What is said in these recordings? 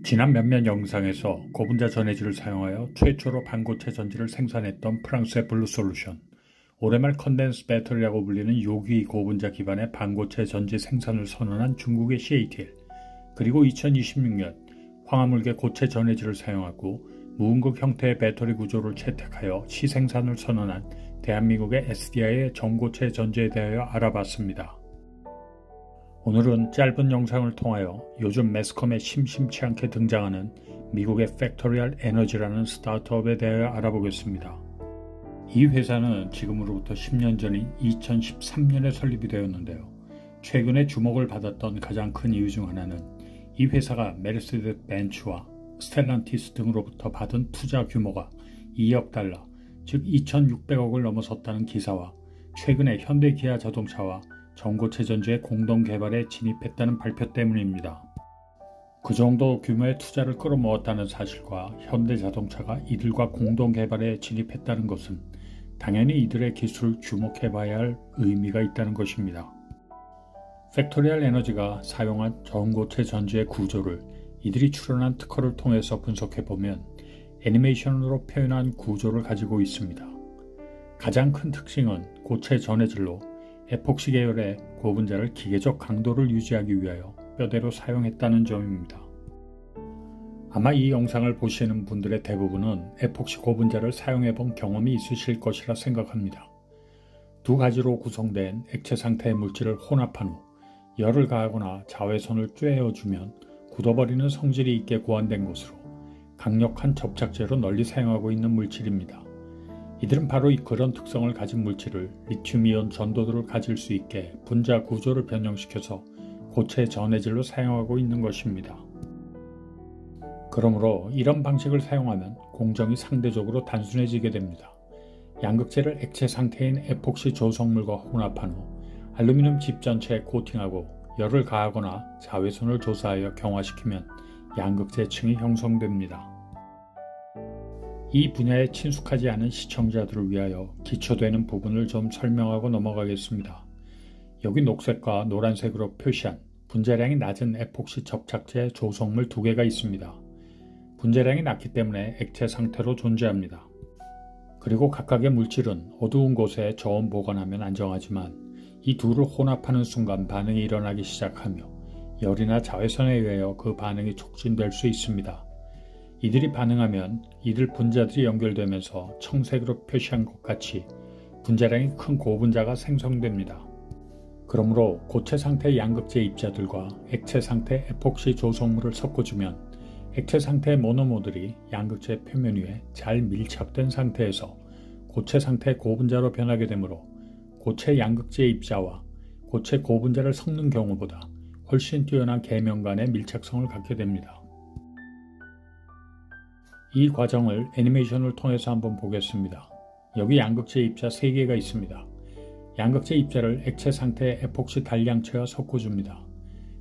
지난 몇몇 영상에서 고분자 전해질을 사용하여 최초로 반고체 전지를 생산했던 프랑스의 블루솔루션, 올해 말 컨덴스 배터리라고 불리는 요기 고분자 기반의 반고체 전지 생산을 선언한 중국의 CATL, 그리고 2026년 황화물계 고체 전해질을 사용하고 무음극 형태의 배터리 구조를 채택하여 시생산을 선언한 대한민국의 SDI의 전고체 전지에 대하여 알아봤습니다. 오늘은 짧은 영상을 통하여 요즘 매스컴에 심심치 않게 등장하는 미국의 팩토리얼 에너지라는 스타트업에 대하여 알아보겠습니다. 이 회사는 지금으로부터 10년 전인 2013년에 설립이 되었는데요. 최근에 주목을 받았던 가장 큰 이유 중 하나는 이 회사가 메르세데스 벤츠와 스텔란티스 등으로부터 받은 투자 규모가 2억 달러, 즉 2,600억을 넘어섰다는 기사와 최근에 현대 기아 자동차와 전고체 전지의 공동 개발에 진입했다는 발표 때문입니다. 그 정도 규모의 투자를 끌어모았다는 사실과 현대 자동차가 이들과 공동 개발에 진입했다는 것은 당연히 이들의 기술을 주목해봐야 할 의미가 있다는 것입니다. 팩토리얼 에너지가 사용한 전고체 전지의 구조를 이들이 출연한 특허를 통해서 분석해보면 애니메이션으로 표현한 구조를 가지고 있습니다. 가장 큰 특징은 고체 전해질로 에폭시 계열의 고분자를 기계적 강도를 유지하기 위하여 뼈대로 사용했다는 점입니다. 아마 이 영상을 보시는 분들의 대부분은 에폭시 고분자를 사용해본 경험이 있으실 것이라 생각합니다. 두 가지로 구성된 액체 상태의 물질을 혼합한 후 열을 가하거나 자외선을 쬐어주면 굳어버리는 성질이 있게 고안된 것으로 강력한 접착제로 널리 사용하고 있는 물질입니다. 이들은 바로 그런 특성을 가진 물질을 리튬이온 전도도를 가질 수 있게 분자 구조를 변형시켜서 고체 전해질로 사용하고 있는 것입니다. 그러므로 이런 방식을 사용하면 공정이 상대적으로 단순해지게 됩니다. 양극재를 액체 상태인 에폭시 조성물과 혼합한 후 알루미늄 집 전체에 코팅하고 열을 가하거나 자외선을 조사하여 경화시키면 양극재층이 형성됩니다. 이 분야에 친숙하지 않은 시청자들을 위하여 기초되는 부분을 좀 설명하고 넘어가겠습니다. 여기 녹색과 노란색으로 표시한 분자량이 낮은 에폭시 접착제 조성물 두 개가 있습니다. 분자량이 낮기 때문에 액체 상태로 존재합니다. 그리고 각각의 물질은 어두운 곳에 저온 보관하면 안정하지만 이 둘을 혼합하는 순간 반응이 일어나기 시작하며 열이나 자외선에 의하여 그 반응이 촉진될 수 있습니다. 이들이 반응하면 이들 분자들이 연결되면서 청색으로 표시한 것 같이 분자량이 큰 고분자가 생성됩니다. 그러므로 고체 상태의 양극재 입자들과 액체 상태의 에폭시 조성물을 섞어주면 액체 상태의 모노머들이 양극재 표면 위에 잘 밀착된 상태에서 고체 상태의 고분자로 변하게 되므로 고체 양극재 입자와 고체 고분자를 섞는 경우보다 훨씬 뛰어난 계면 간의 밀착성을 갖게 됩니다. 이 과정을 애니메이션을 통해서 한번 보겠습니다. 여기 양극재 입자 3개가 있습니다. 양극재 입자를 액체 상태의 에폭시 단량체와 섞어줍니다.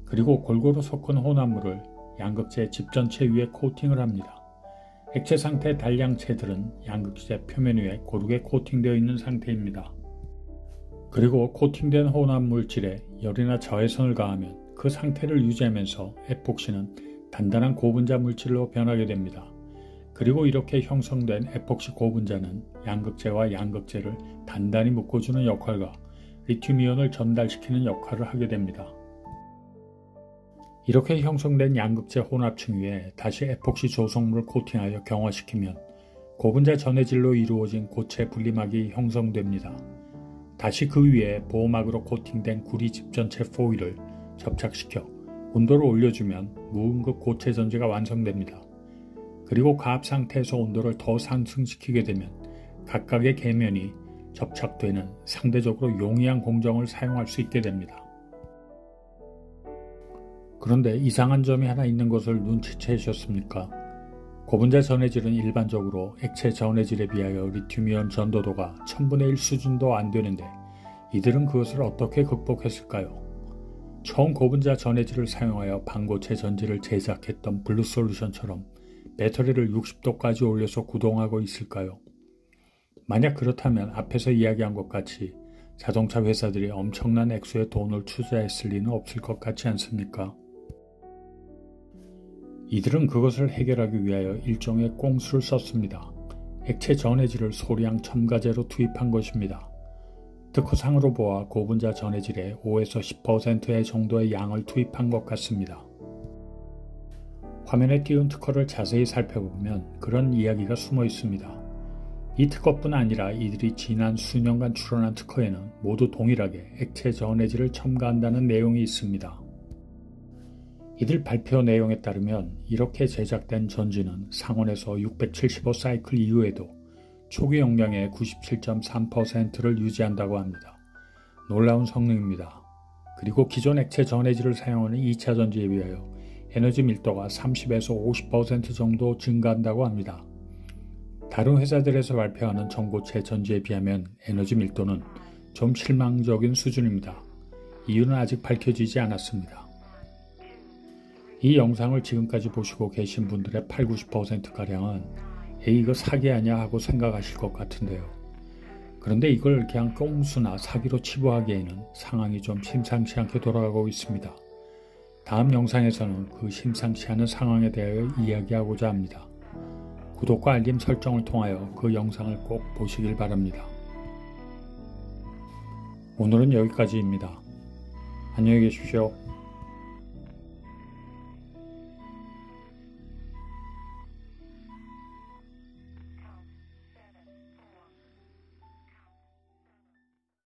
그리고 골고루 섞은 혼합물을 양극재 집 전체 위에 코팅을 합니다. 액체 상태의 단량체들은 양극재 표면 위에 고르게 코팅되어 있는 상태입니다. 그리고 코팅된 혼합물질에 열이나 자외선을 가하면 그 상태를 유지하면서 에폭시는 단단한 고분자 물질로 변하게 됩니다. 그리고 이렇게 형성된 에폭시 고분자는 양극재와 양극재를 단단히 묶어주는 역할과 리튬이온을 전달시키는 역할을 하게 됩니다. 이렇게 형성된 양극재 혼합층 위에 다시 에폭시 조성물을 코팅하여 경화시키면 고분자 전해질로 이루어진 고체 분리막이 형성됩니다. 다시 그 위에 보호막으로 코팅된 구리 집 전체 포일을 접착시켜 온도를 올려주면 무음극 고체 전지가 완성됩니다. 그리고 가압 상태에서 온도를 더 상승시키게 되면 각각의 계면이 접착되는 상대적으로 용이한 공정을 사용할 수 있게 됩니다. 그런데 이상한 점이 하나 있는 것을 눈치채셨습니까? 고분자 전해질은 일반적으로 액체 전해질에 비하여 리튬이온 전도도가 1000분의 1 수준도 안 되는데 이들은 그것을 어떻게 극복했을까요? 처음 고분자 전해질을 사용하여 반고체 전지를 제작했던 블루솔루션처럼 배터리를 60도까지 올려서 구동하고 있을까요? 만약 그렇다면 앞에서 이야기한 것 같이 자동차 회사들이 엄청난 액수의 돈을 투자했을 리는 없을 것 같지 않습니까? 이들은 그것을 해결하기 위하여 일종의 꽁수를 썼습니다. 액체 전해질을 소량 첨가제로 투입한 것입니다. 특허상으로 보아 고분자 전해질의 5에서 10%의 정도의 양을 투입한 것 같습니다. 화면에 띄운 특허를 자세히 살펴보면 그런 이야기가 숨어 있습니다. 이 특허뿐 아니라 이들이 지난 수년간 출원한 특허에는 모두 동일하게 액체 전해질을 첨가한다는 내용이 있습니다. 이들 발표 내용에 따르면 이렇게 제작된 전지는 상온에서 675사이클 이후에도 초기 용량의 97.3%를 유지한다고 합니다. 놀라운 성능입니다. 그리고 기존 액체 전해질을 사용하는 2차 전지에 비하여 에너지 밀도가 30에서 50% 정도 증가한다고 합니다. 다른 회사들에서 발표하는 전고체 전지에 비하면 에너지 밀도는 좀 실망적인 수준입니다. 이유는 아직 밝혀지지 않았습니다. 이 영상을 지금까지 보시고 계신 분들의 80~90%가량은 에이 이거 사기 아니야 하고 생각하실 것 같은데요. 그런데 이걸 그냥 꽁수나 사기로 치부하기에는 상황이 좀 심상치 않게 돌아가고 있습니다. 다음 영상에서는 그 심상치 않은 상황에 대하여 이야기하고자 합니다. 구독과 알림 설정을 통하여 그 영상을 꼭 보시길 바랍니다. 오늘은 여기까지입니다. 안녕히 계십시오.